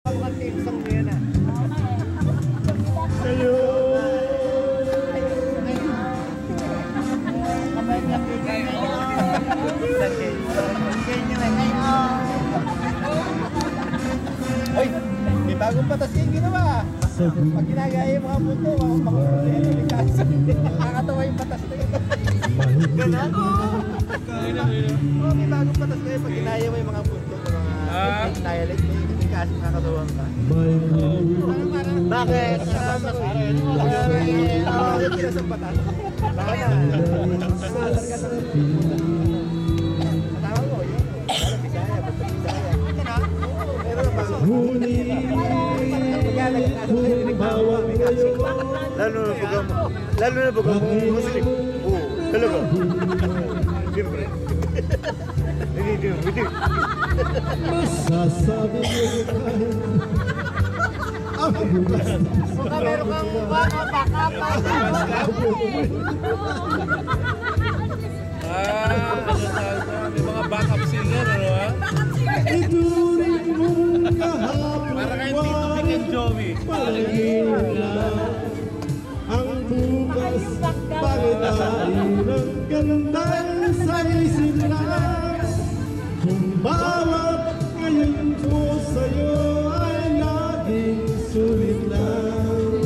Mga tipsang mo yan ah. Kayo. Kamay niya bigay mo. Bigay niyo eh. Ay, may bagong patas yung ginawa. Pag ginagaya yung mga puto, nakakatawa yung patas na yun. Ganun? Oo, may bagong patas na yun. Pag ginaya mo yung mga puto, mga dialect, may kasi nakakatawa ka. Bakit? Bakit pinasang patas? Bakit na? Masar ka sa katawag mo, yun. Alam, Bisaya, basta Bisaya. Pero bago. Lalo na pag Muslim. Oo, talaga. Siyempre. Hindi. Masasabi mo ang bukas. Baka meron kang mukha ka, baka pa. May mga backup singer, ano ha? Ituring mong kahapon. Para kay Tito Vic and Joey. Ang bukas pagitain ng gandang sa isip lang. Kung bawat ngayon ko sa'yo ay laging sulit lang.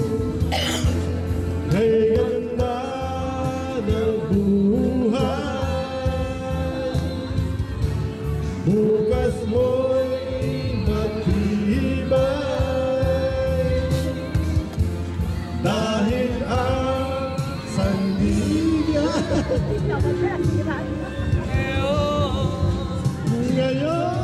Kay ganda ng buhay, bukas mo'y matibay. Dahil ang sandigan ngayon